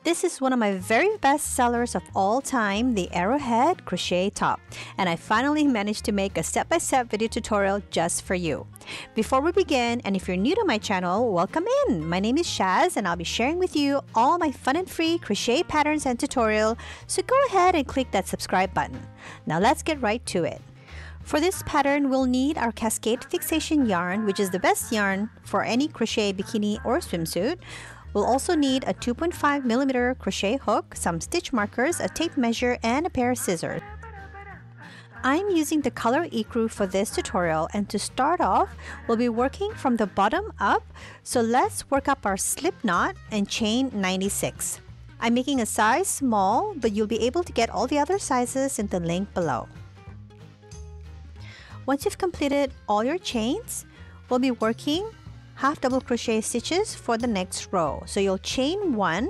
This is one of my very best sellers of all time, the Arrowhead Crochet Top, and I finally managed to make a step-by-step video tutorial just for you. Before we begin, and if you're new to my channel, welcome in! My name is Shaz and I'll be sharing with you all my fun and free crochet patterns and tutorial, so go ahead and click that subscribe button. Now let's get right to it. For this pattern, we'll need our Cascade Fixation yarn, which is the best yarn for any crochet bikini or swimsuit. We'll also need a 2.5mm crochet hook, some stitch markers, a tape measure, and a pair of scissors. I'm using the color ecru for this tutorial, and to start off, we'll be working from the bottom up, so let's work up our slip knot and chain 96. I'm making a size small, but you'll be able to get all the other sizes in the link below. Once you've completed all your chains, we'll be working half double crochet stitches for the next row. So you'll chain one,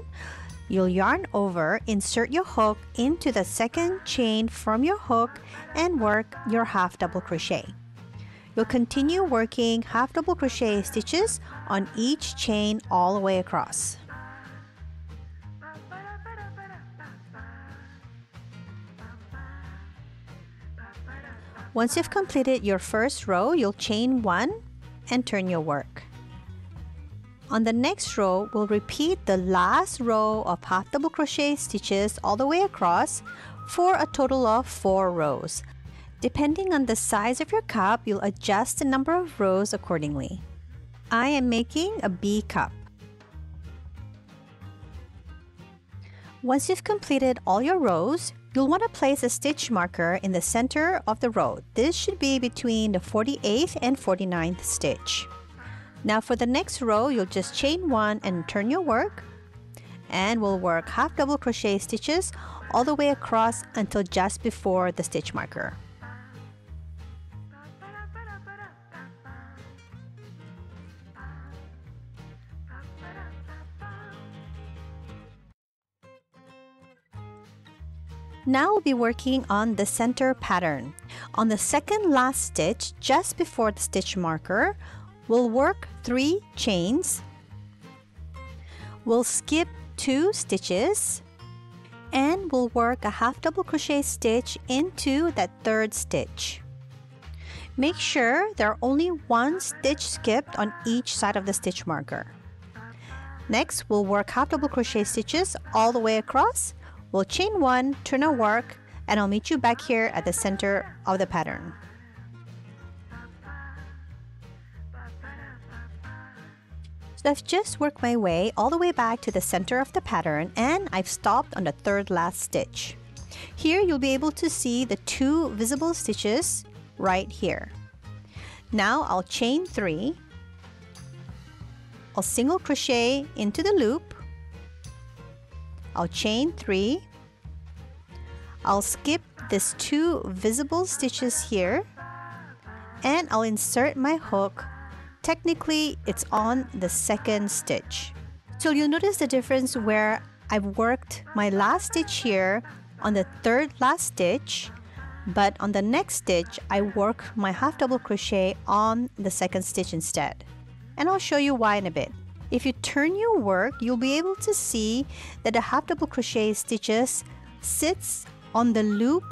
you'll yarn over, insert your hook into the second chain from your hook, and work your half double crochet. You'll continue working half double crochet stitches on each chain all the way across. Once you've completed your first row, you'll chain one and turn your work. On the next row, we'll repeat the last row of half double crochet stitches all the way across for a total of 4 rows. Depending on the size of your cup, you'll adjust the number of rows accordingly. I am making a B cup. Once you've completed all your rows, you'll want to place a stitch marker in the center of the row. This should be between the 48th and 49th stitch. Now for the next row, you'll just chain one and turn your work, and we'll work half double crochet stitches all the way across until just before the stitch marker. Now we'll be working on the center pattern. On the second last stitch, just before the stitch marker, we'll work 3 chains, we'll skip 2 stitches, and we'll work a half double crochet stitch into that third stitch. Make sure there are only 1 stitch skipped on each side of the stitch marker. Next, we'll work half double crochet stitches all the way across. We'll chain one, turn our work, and I'll meet you back here at the center of the pattern. So I've just worked my way all the way back to the center of the pattern, and I've stopped on the third last stitch. Here you'll be able to see the 2 visible stitches right here. Now I'll chain 3, I'll single crochet into the loop, I'll chain 3, I'll skip these 2 visible stitches here, and I'll insert my hook. Technically, it's on the second stitch. So you'll notice the difference where I've worked my last stitch here on the third last stitch, but on the next stitch, I work my half double crochet on the second stitch instead. And I'll show you why in a bit. If you turn your work, you'll be able to see that the half double crochet stitches sits on the loop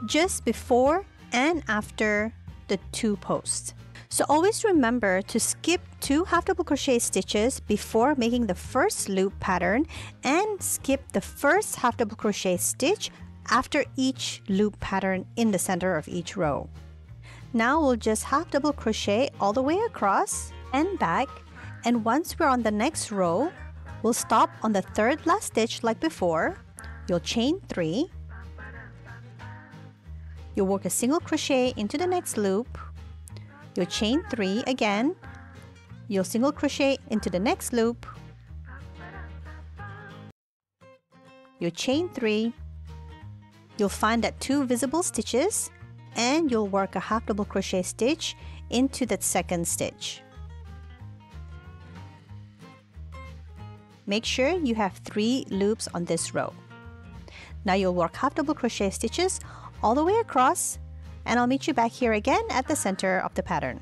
just before and after the 2 posts. So always remember to skip 2 half double crochet stitches before making the first loop pattern, and skip the first half double crochet stitch after each loop pattern in the center of each row. Now we'll just half double crochet all the way across and back, and once we're on the next row, we'll stop on the third last stitch like before. You'll chain 3, you'll work a single crochet into the next loop, you'll chain 3 again, you'll single crochet into the next loop, you'll chain 3, you'll find that 2 visible stitches, and you'll work a half double crochet stitch into that second stitch. Make sure you have 3 loops on this row. Now you'll work half double crochet stitches all the way across, and I'll meet you back here again at the center of the pattern.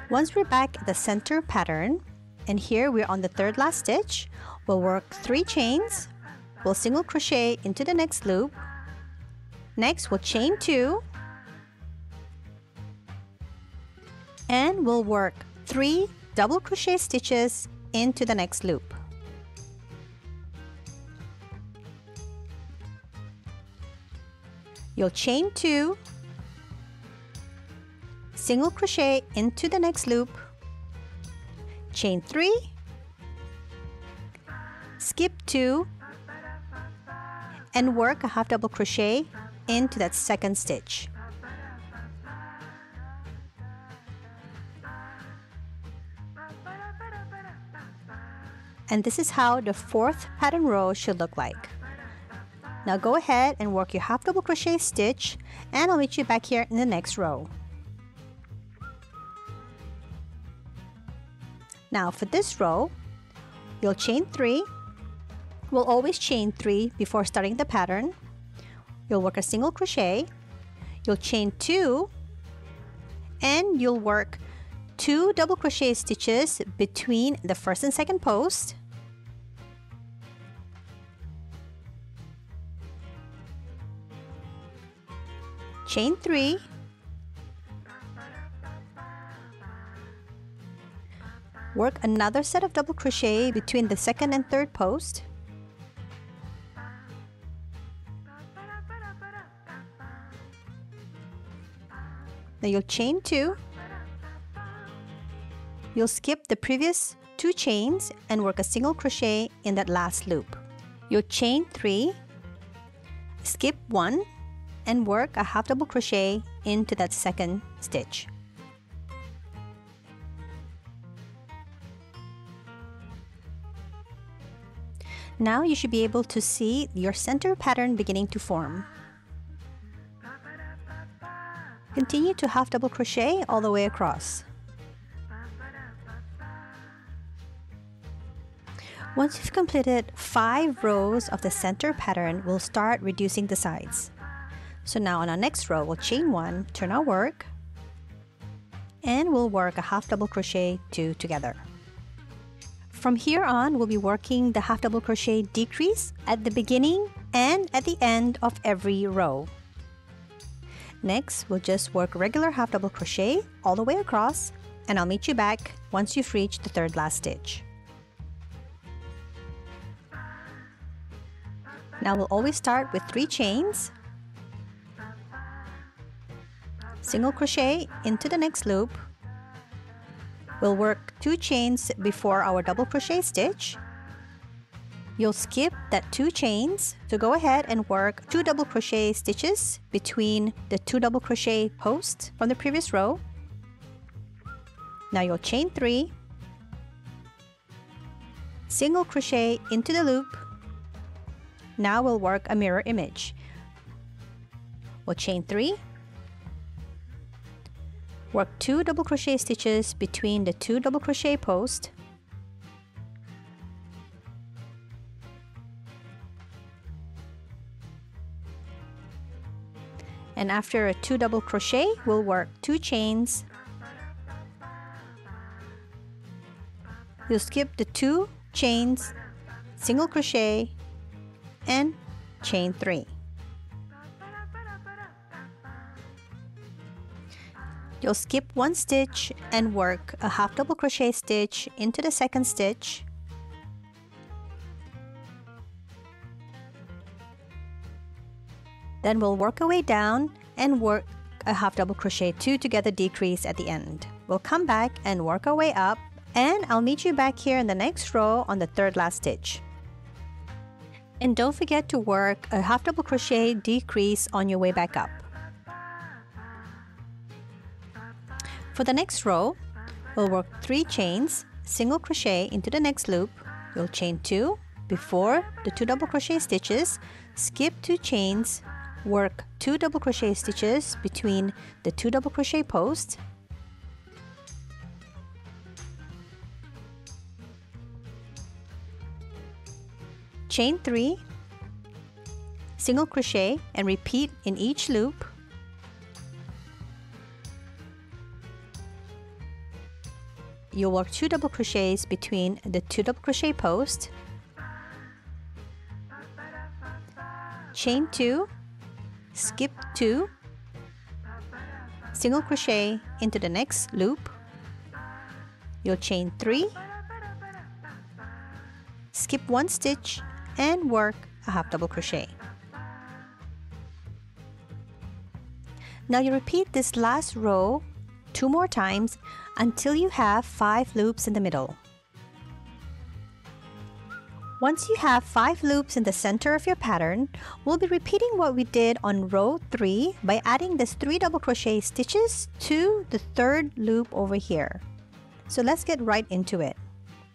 Once we're back at the center pattern, and here we're on the third last stitch, we'll work 3 chains, we'll single crochet into the next loop, next we'll chain 2, and we'll work 3 double crochet stitches into the next loop. You'll chain 2, single crochet into the next loop, chain 3, skip 2, and work a half double crochet into that second stitch. And this is how the fourth pattern row should look like. Now go ahead and work your half double crochet stitch, and I'll meet you back here in the next row. Now for this row, you'll chain 3. We'll always chain 3 before starting the pattern. You'll work a single crochet, you'll chain 2, and you'll work 2 double crochet stitches between the first and second post. Chain 3, work another set of double crochet between the second and third post. Then you'll chain 2. You'll skip the previous 2 chains and work a single crochet in that last loop. You'll chain 3, skip 1, and work a half double crochet into that second stitch. Now you should be able to see your center pattern beginning to form. Continue to half double crochet all the way across. Once you've completed 5 rows of the center pattern, we'll start reducing the sides. So now on our next row, we'll chain 1, turn our work, and we'll work a half double crochet 2 together. From here on, we'll be working the half double crochet decrease at the beginning and at the end of every row. Next, we'll just work regular half double crochet all the way across, and I'll meet you back once you've reached the third last stitch. Now we'll always start with 3 chains, single crochet into the next loop. We'll work 2 chains before our double crochet stitch. You'll skip that 2 chains, so go ahead and work 2 double crochet stitches between the 2 double crochet posts from the previous row. Now you'll chain 3, single crochet into the loop. Now we'll work a mirror image. We'll chain 3, work 2 double crochet stitches between the 2 double crochet posts. And after a 2 double crochet, we'll work 2 chains. You'll skip the 2 chains, single crochet, and chain 3. You'll skip 1 stitch and work a half double crochet stitch into the second stitch. Then we'll work our way down and work a half double crochet 2 together decrease at the end. We'll come back and work our way up, and I'll meet you back here in the next row on the third last stitch. And don't forget to work a half double crochet decrease on your way back up. For the next row, we'll work 3 chains, single crochet into the next loop. You'll chain 2 before the 2 double crochet stitches, skip 2 chains, work 2 double crochet stitches between the 2 double crochet posts. Chain 3, single crochet, and repeat in each loop. you'll work 2 double crochets between the 2 double crochet posts, chain 2, skip 2, single crochet into the next loop, you'll chain 3, skip 1 stitch and work a half double crochet. Now you repeat this last row 2 more times until you have 5 loops in the middle. Once you have 5 loops in the center of your pattern, we'll be repeating what we did on row 3 by adding this 3 double crochet stitches to the 3rd loop over here. So let's get right into it.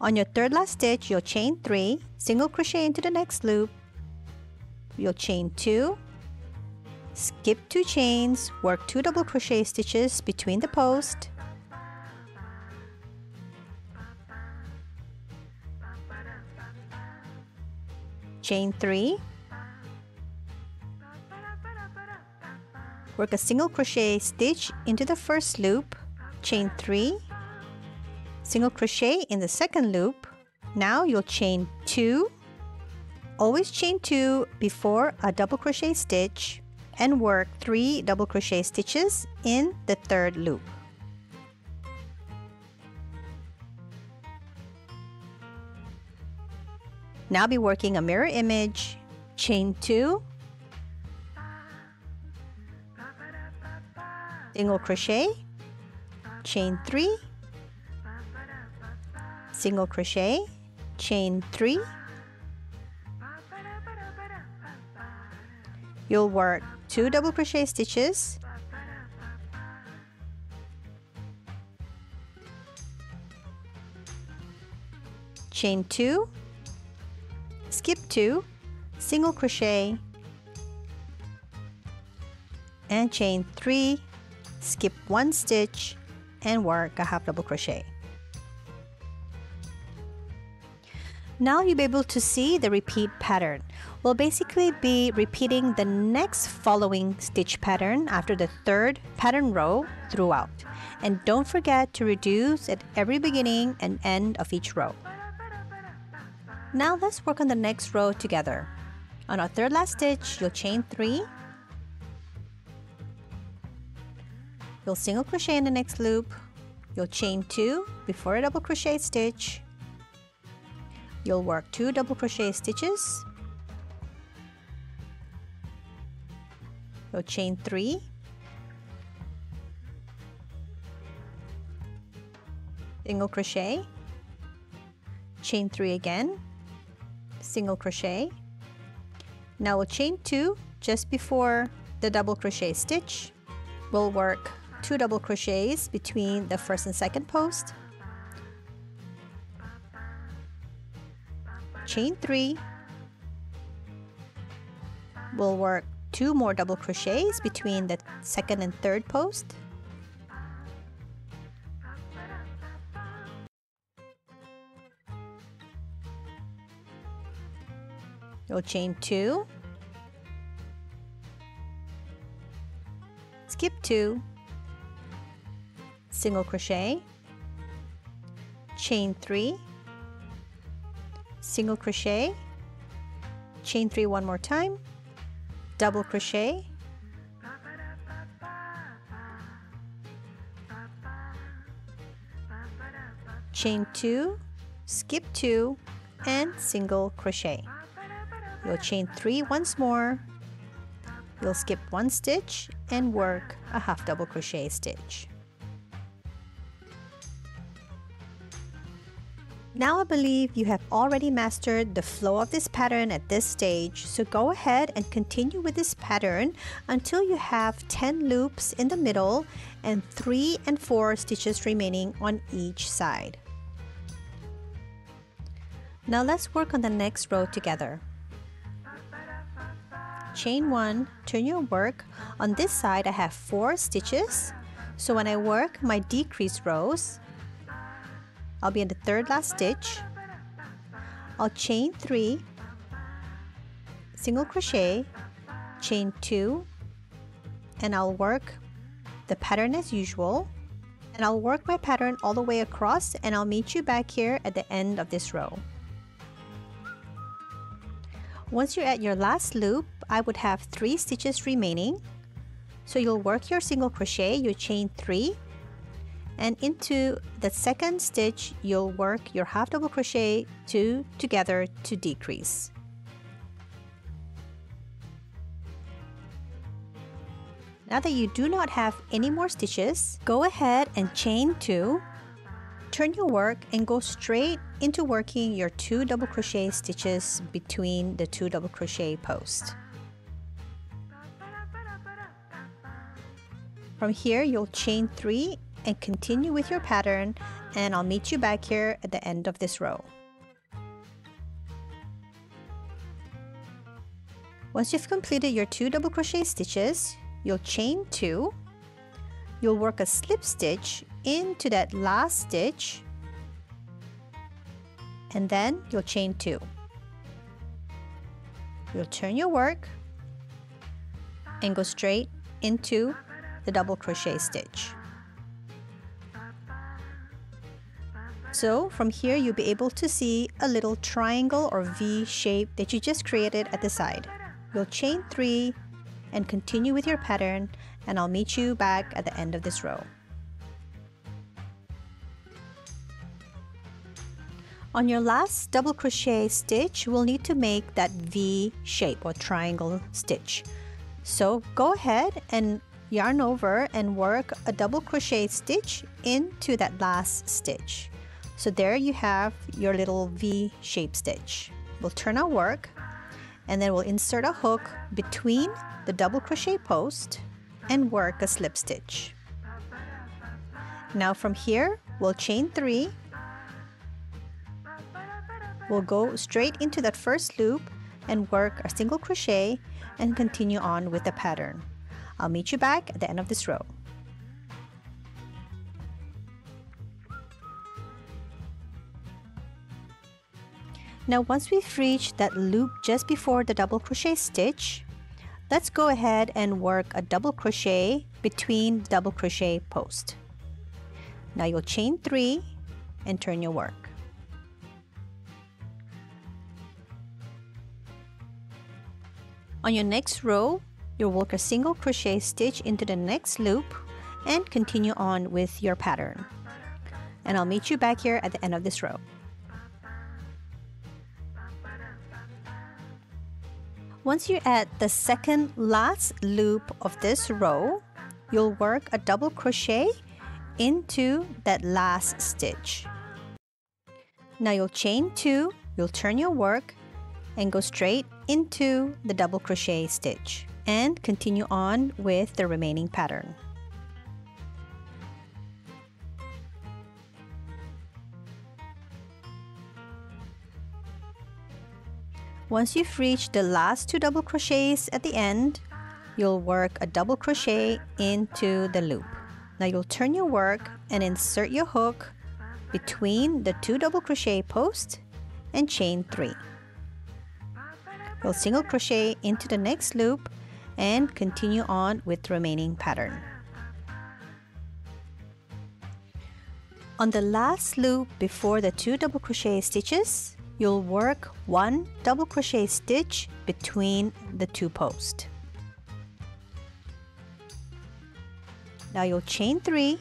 On your 3rd last stitch, you'll chain 3, single crochet into the next loop, you'll chain 2, skip 2 chains, work 2 double crochet stitches between the post, chain 3, work a single crochet stitch into the first loop, chain 3, single crochet in the second loop. Now you'll chain 2, always chain 2 before a double crochet stitch, and work 3 double crochet stitches in the 3rd loop. Now be working a mirror image, chain 2, single crochet, chain 3, single crochet, chain 3, you'll work 2 double crochet stitches, chain 2, skip 2, single crochet, and chain 3, skip 1 stitch and work a half double crochet. Now you'll be able to see the repeat pattern. We'll basically be repeating the next following stitch pattern after the 3rd pattern row throughout. And don't forget to reduce at every beginning and end of each row. Now let's work on the next row together. On our 3rd last stitch, you'll chain 3, you'll single crochet in the next loop, you'll chain 2 before a double crochet stitch, you'll work 2 double crochet stitches, you'll chain 3, single crochet, chain 3 again, single crochet. Now we'll chain 2 just before the double crochet stitch. We'll work 2 double crochets between the 1st and 2nd post, chain 3, we'll work 2 more double crochets between the 2nd and 3rd post, you'll chain 2, skip 2, single crochet, chain 3, single crochet, chain 3 one more time, double crochet, chain 2, skip 2, and single crochet. You'll chain 3 once more, you'll skip 1 stitch and work a half double crochet stitch. Now I believe you have already mastered the flow of this pattern at this stage, so go ahead and continue with this pattern until you have 10 loops in the middle and 3 and 4 stitches remaining on each side. Now let's work on the next row together. Chain 1, turn your work. On this side I have 4 stitches, so when I work my decreased rows, I'll be in the 3rd last stitch, I'll chain 3, single crochet, chain 2, and I'll work the pattern as usual, And I'll work my pattern all the way across, and I'll meet you back here at the end of this row. Once you're at your last loop, I would have 3 stitches remaining. So you'll work your single crochet, you chain 3, and into the second stitch you'll work your half double crochet 2 together to decrease. Now that you do not have any more stitches, go ahead and chain 2, turn your work and go straight into working your 2 double crochet stitches between the 2 double crochet posts. From here, you'll chain 3 and continue with your pattern, and I'll meet you back here at the end of this row. Once you've completed your 2 double crochet stitches, you'll chain 2, you'll work a slip stitch into that last stitch, and then you'll chain 2. You'll turn your work and go straight into the double crochet stitch. So from here you'll be able to see a little triangle or V shape that you just created at the side. You'll chain 3 and continue with your pattern, and I'll meet you back at the end of this row. On your last double crochet stitch, we'll need to make that V shape or triangle stitch. So go ahead and yarn over and work a double crochet stitch into that last stitch. So there you have your little V shape stitch. We'll turn our work, and then we'll insert a hook between the double crochet post and work a slip stitch. Now from here, we'll chain 3. We'll go straight into that first loop and work a single crochet and continue on with the pattern. I'll meet you back at the end of this row. Now once we've reached that loop just before the double crochet stitch, let's go ahead and work a double crochet between the double crochet post. Now you'll chain 3 and turn your work. On your next row, you'll work a single crochet stitch into the next loop and continue on with your pattern. And I'll meet you back here at the end of this row. Once you're at the second last loop of this row, you'll work a double crochet into that last stitch. Now you'll chain 2, you'll turn your work and go straight into the double crochet stitch and continue on with the remaining pattern. Once you've reached the last 2 double crochets at the end, you'll work a double crochet into the loop. Now you'll turn your work and insert your hook between the 2 double crochet posts and chain 3. You'll single crochet into the next loop and continue on with the remaining pattern. On the last loop before the 2 double crochet stitches, you'll work 1 double crochet stitch between the 2 posts. Now you'll chain 3,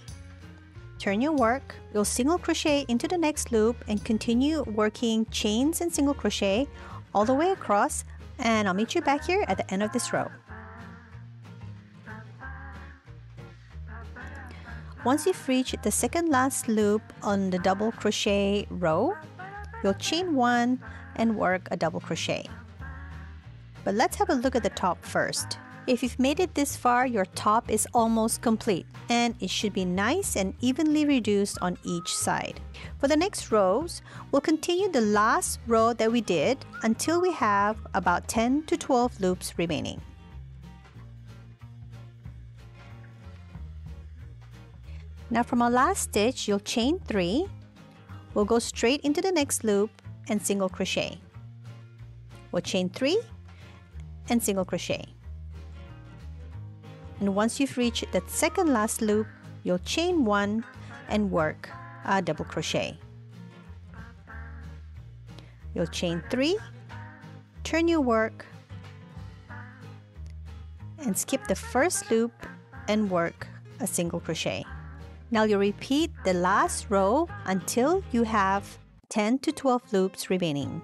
turn your work, you'll single crochet into the next loop and continue working chains and single crochet all the way across, and I'll meet you back here at the end of this row. Once you've reached the second last loop on the double crochet row, you'll chain 1 and work a double crochet. But let's have a look at the top first. If you've made it this far, your top is almost complete and it should be nice and evenly reduced on each side. For the next rows, we'll continue the last row that we did until we have about 10 to 12 loops remaining. Now from our last stitch, you'll chain 3. We'll go straight into the next loop and single crochet. We'll chain 3 and single crochet. And once you've reached that second last loop, you'll chain 1 and work a double crochet. You'll chain 3, turn your work, and skip the first loop and work a single crochet. Now you repeat the last row until you have 10 to 12 loops remaining.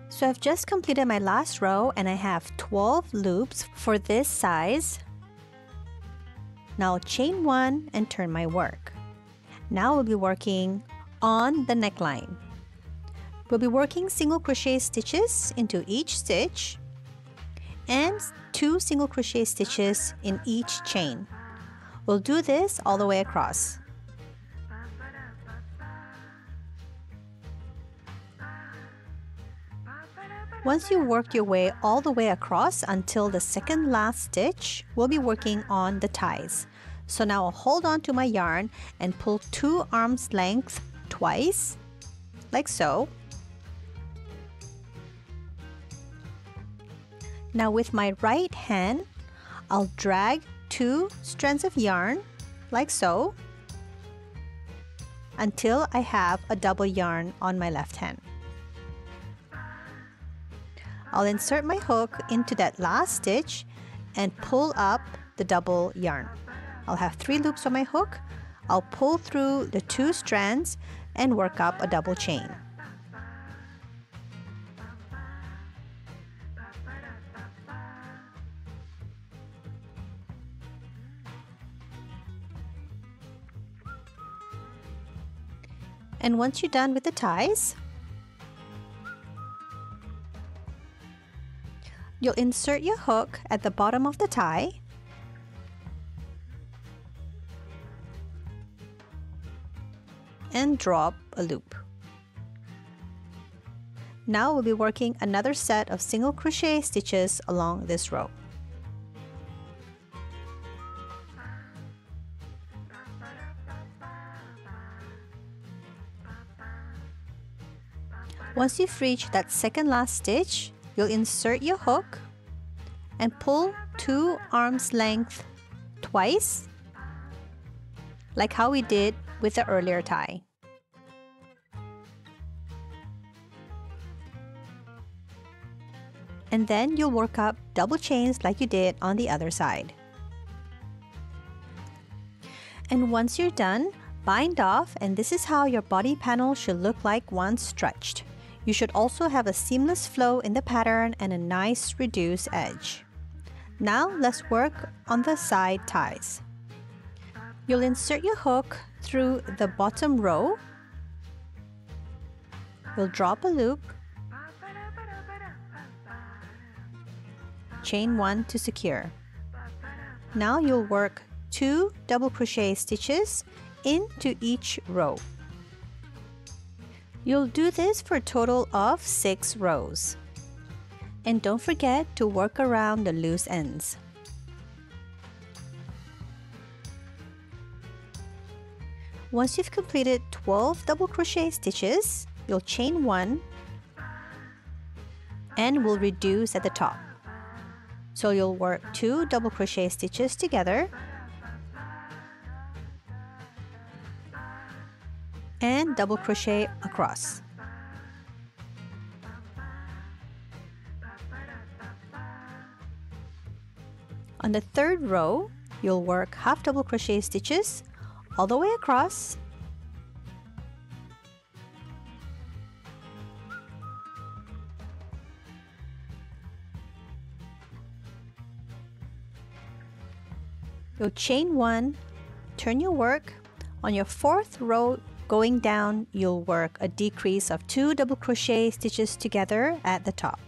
So I've just completed my last row and I have 12 loops for this size. Now I'll chain 1 and turn my work. Now we'll be working on the neckline. We'll be working single crochet stitches into each stitch and 2 single crochet stitches in each chain. We'll do this all the way across. Once you work your way all the way across until the second last stitch, we'll be working on the ties. So now I'll hold on to my yarn and pull 2 arms length twice, like so. Now with my right hand, I'll drag 2 strands of yarn, like so, until I have a double yarn on my left hand. I'll insert my hook into that last stitch and pull up the double yarn. I'll have 3 loops on my hook. I'll pull through the 2 strands and work up a double chain. And once you're done with the ties, you'll insert your hook at the bottom of the tie and drop a loop. Now we'll be working another set of single crochet stitches along this row. Once you've reached that second last stitch, you'll insert your hook and pull 2 arms length twice, like how we did with the earlier tie. And then you'll work up double chains like you did on the other side. And once you're done, bind off, and this is how your body panel should look like once stretched. You should also have a seamless flow in the pattern and a nice reduced edge. Now let's work on the side ties. You'll insert your hook through the bottom row. You'll drop a loop, chain 1 to secure. Now you'll work 2 double crochet stitches into each row. You'll do this for a total of 6 rows. And don't forget to work around the loose ends. Once you've completed 12 double crochet stitches, you'll chain 1 and will reduce at the top. So you'll work 2 double crochet stitches together and double crochet across. On the third row, you'll work half double crochet stitches all the way across you'll chain 1, turn your work. On your 4th row going down, you'll work a decrease of 2 double crochet stitches together at the top.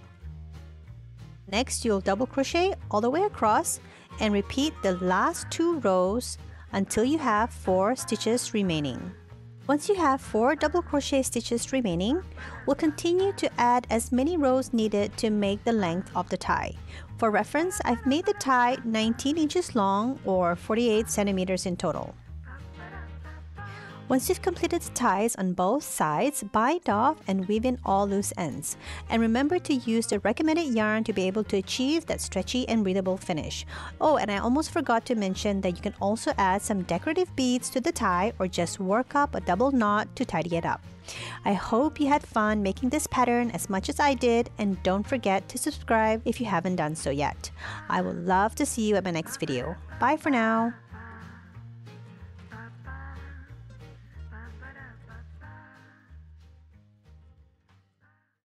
Next, you'll double crochet all the way across and repeat the last 2 rows until you have 4 stitches remaining. Once you have 4 double crochet stitches remaining, we'll continue to add as many rows needed to make the length of the tie. For reference, I've made the tie 19 inches long or 48 centimeters in total. Once you've completed the ties on both sides, bind off and weave in all loose ends. And remember to use the recommended yarn to be able to achieve that stretchy and breathable finish. Oh, and I almost forgot to mention that you can also add some decorative beads to the tie or just work up a double knot to tidy it up. I hope you had fun making this pattern as much as I did, and don't forget to subscribe if you haven't done so yet. I would love to see you at my next video. Bye for now.